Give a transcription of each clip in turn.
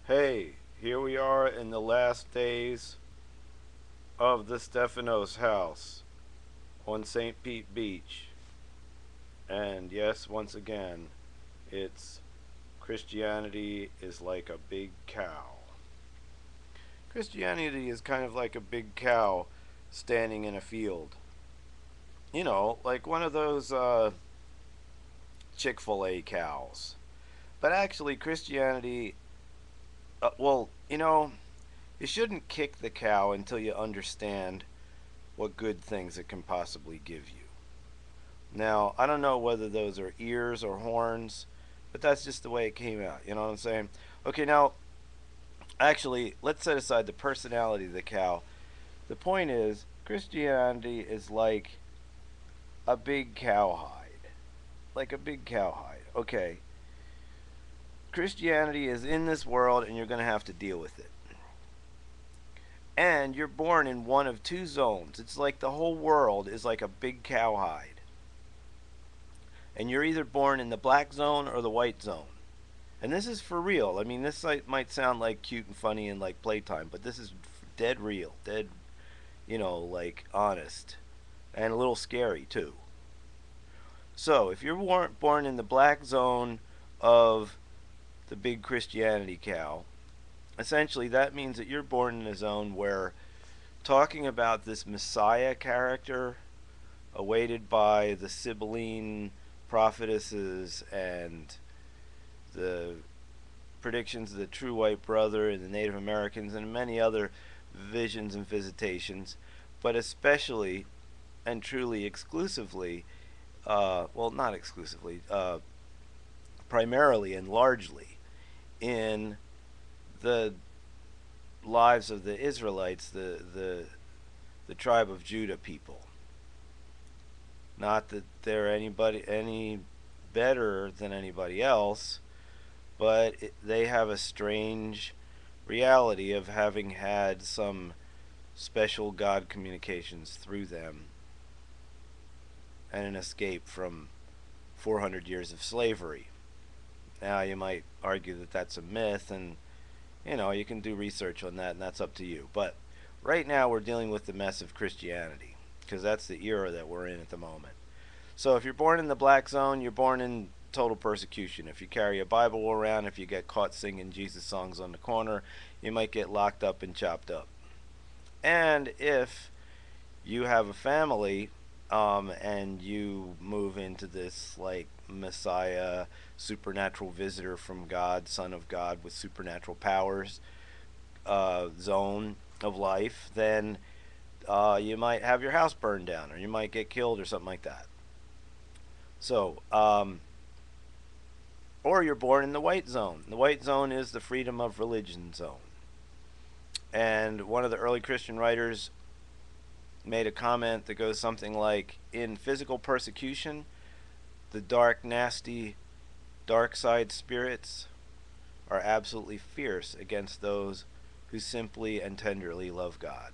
Hey, here we are in the last days of the Stephanos house on St. Pete Beach. And yes, once again, it's Christianity is like a big cow. Christianity is kind of like a big cow standing in a field. You know, like one of those Chick-fil-A cows. But actually, Christianity, you shouldn't kick the cow until you understand what good things it can possibly give you. Now, I don't know whether those are ears or horns, but that's just the way it came out. You know what I'm saying? Okay, now, actually, let's set aside the personality of the cow. The point is, Christianity is like a big cowhide. Like a big cowhide. Okay. Christianity is in this world, and you're going to have to deal with it. And you're born in one of two zones. It's like the whole world is like a big cowhide. And you're either born in the black zone or the white zone. And this is for real. I mean, this might sound like cute and funny and like playtime, but this is dead real, dead, like honest, and a little scary too. So, if you're born in the black zone of the big Christianity cow, essentially that means that you're born in a zone where talking about this Messiah character awaited by the Sibylline prophetesses and the predictions of the true white brother and the Native Americans and many other visions and visitations, but especially and truly exclusively, not exclusively, primarily and largely in the lives of the Israelites, the tribe of Judah people. Not that they're any better than anybody else, but they have a strange reality of having had some special God communications through them and an escape from 400 years of slavery. Now, you might argue that that's a myth, and you can do research on that, and that's up to you. But right now, we're dealing with the mess of Christianity because that's the era that we're in at the moment. So if you're born in the black zone, you're born in total persecution. If you carry a Bible around, if you get caught singing Jesus songs on the corner, you might get locked up and chopped up. And if you have a family and you move into this like Messiah, supernatural visitor from God, Son of God with supernatural powers zone of life, then you might have your house burned down or you might get killed or something like that. So, or you're born in the white zone. The white zone is the freedom of religion zone. And one of the early Christian writers made a comment that goes something like, in physical persecution, the dark, nasty, dark side spirits are absolutely fierce against those who simply and tenderly love God.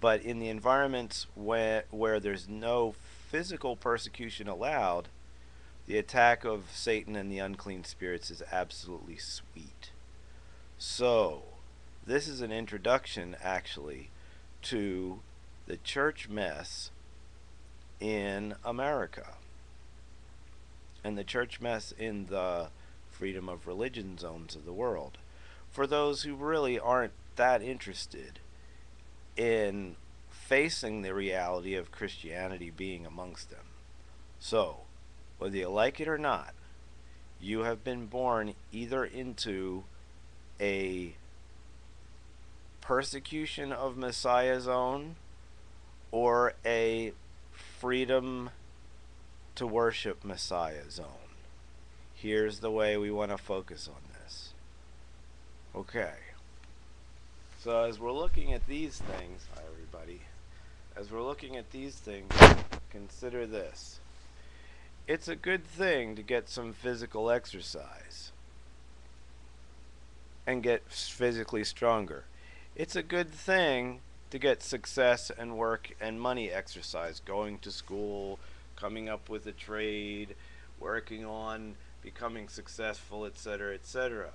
But in the environments where there's no physical persecution allowed, the attack of Satan and the unclean spirits is absolutely sweet. So, this is an introduction, actually, to the church mess in America. And the church mess in the freedom of religion zones of the world. For those who really aren't that interested in facing the reality of Christianity being amongst them. So, whether you like it or not, you have been born either into a persecution of Messiah zone or a freedom to worship Messiah zone. Here's the way we want to focus on this. Okay. So as we're looking at these things, hi everybody. As we're looking at these things, consider this. It's a good thing to get some physical exercise and get physically stronger. It's a good thing to get success and work and money exercise, going to school, coming up with a trade, working on becoming successful, etc., etc.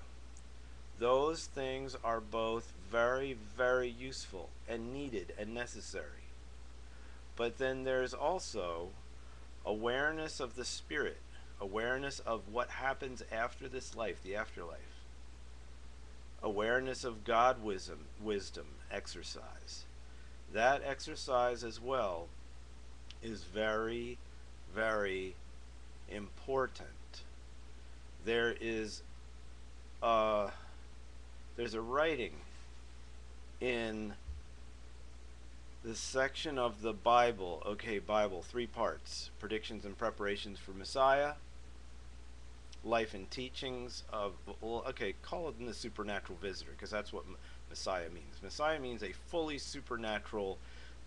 Those things are both very, very useful and needed and necessary. But then there's also awareness of the spirit, awareness of what happens after this life, the afterlife, awareness of God wisdom exercise. That exercise as well is very, very important. There is there's a writing in the section of the Bible. Okay, Bible, 3 parts: predictions and preparations for Messiah, life and teachings of, well, okay, call it the supernatural visitor, because that's what Messiah means. Messiah means a fully supernatural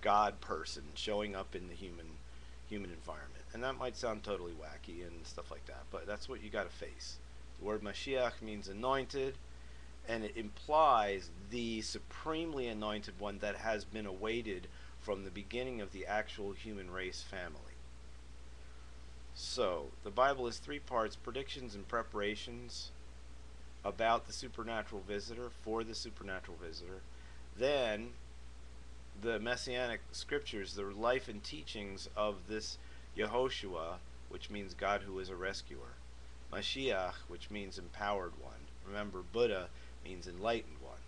God person showing up in the human environment. And that might sound totally wacky and stuff like that, but that's what you got to face. The word Mashiach means anointed, and it implies the supremely anointed one that has been awaited from the beginning of the actual human race family. So, the Bible is 3 parts: predictions and preparations about the supernatural visitor, for the supernatural visitor. Then, the Messianic scriptures, the life and teachings of this Yehoshua, which means God who is a rescuer. Mashiach, which means empowered one. Remember, Buddha means enlightened one.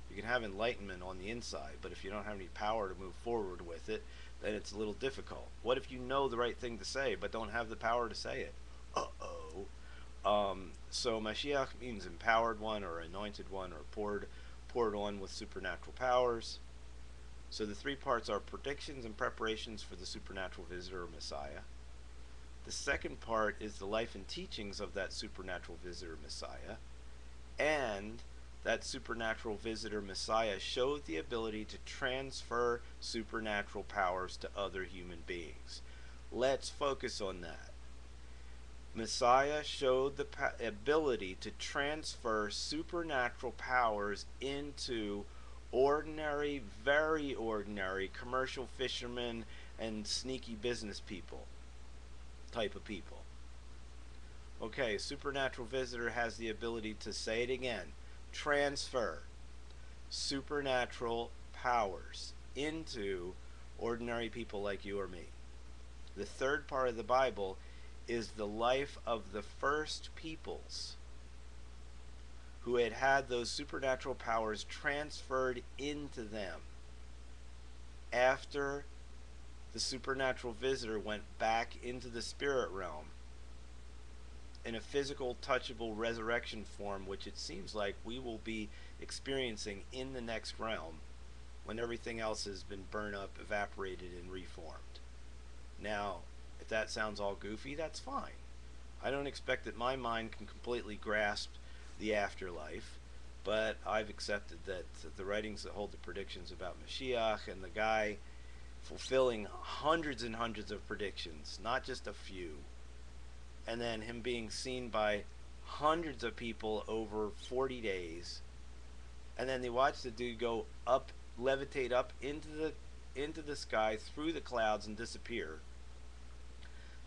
You can have enlightenment on the inside, but if you don't have any power to move forward with it, then it's a little difficult. What if you know the right thing to say, but don't have the power to say it? So Mashiach means empowered one, or anointed one, or poured on with supernatural powers. So the 3 parts are predictions and preparations for the supernatural visitor or Messiah. The second part is the life and teachings of that supernatural visitor Messiah. And that supernatural visitor Messiah showed the ability to transfer supernatural powers to other human beings. Let's focus on that. Messiah showed the ability to transfer supernatural powers into ordinary, very ordinary commercial fishermen and sneaky business people type of people. Okay, supernatural visitor has the ability to, say it again, transfer supernatural powers into ordinary people like you or me. The third part of the Bible is the life of the first peoples who had those supernatural powers transferred into them after the supernatural visitor went back into the spirit realm in a physical, touchable resurrection form, which it seems like we will be experiencing in the next realm when everything else has been burned up, evaporated, and reformed. Now, if that sounds all goofy, that's fine. I don't expect that my mind can completely grasp the afterlife, but I've accepted that the writings that hold the predictions about Mashiach and the guy fulfilling hundreds and hundreds of predictions, not just a few, and then him being seen by hundreds of people over 40 days, and then they watch the dude go up, levitate up into the sky through the clouds and disappear.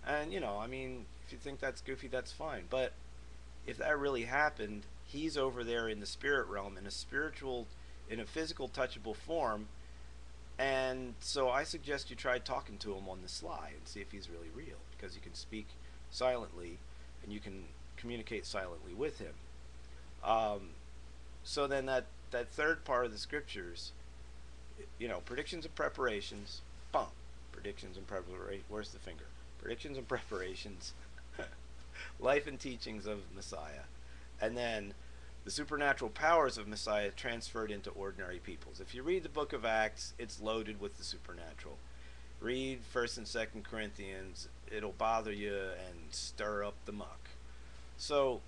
And I mean, if you think that's goofy, that's fine. But if that really happened, he's over there in the spirit realm, in a physical, touchable form. And so I suggest you try talking to him on the sly and see if he's really real, because you can speak silently and you can communicate silently with him. So then that third part of the scriptures, predictions and preparations, bump, predictions and preparations, where's the finger? Predictions and preparations, life and teachings of Messiah, and then the supernatural powers of Messiah transferred into ordinary peoples. If you read the book of Acts, it's loaded with the supernatural. Read 1st and 2nd Corinthians, it'll bother you and stir up the muck. So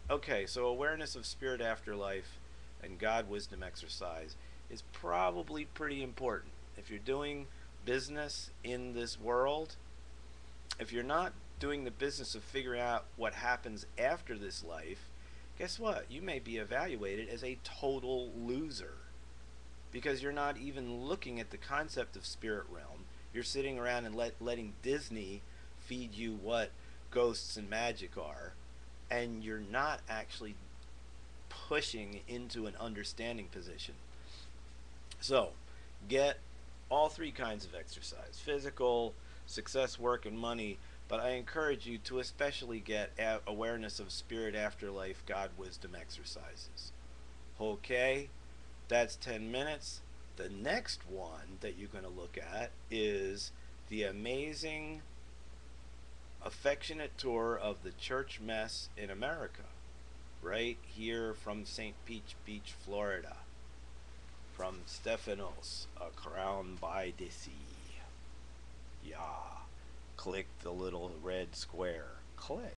awareness of spirit afterlife and God wisdom exercise is probably pretty important. If you're doing business in this world, if you're not doing the business of figuring out what happens after this life, guess what? You may be evaluated as a total loser, because you're not even looking at the concept of spirit realm. You're sitting around and letting Disney feed you what ghosts and magic are, and you're not actually pushing into an understanding position. So, get all three kinds of exercise: physical, success, work, and money. But I encourage you to especially get awareness of spirit, afterlife, God, wisdom exercises. Okay, that's 10 minutes. The next one that you're going to look at is the amazing affectionate tour of the church mess in America, right here from St. Beach, Florida, from Stephanos, a crown by the sea. Yeah. Click the little red square. Click.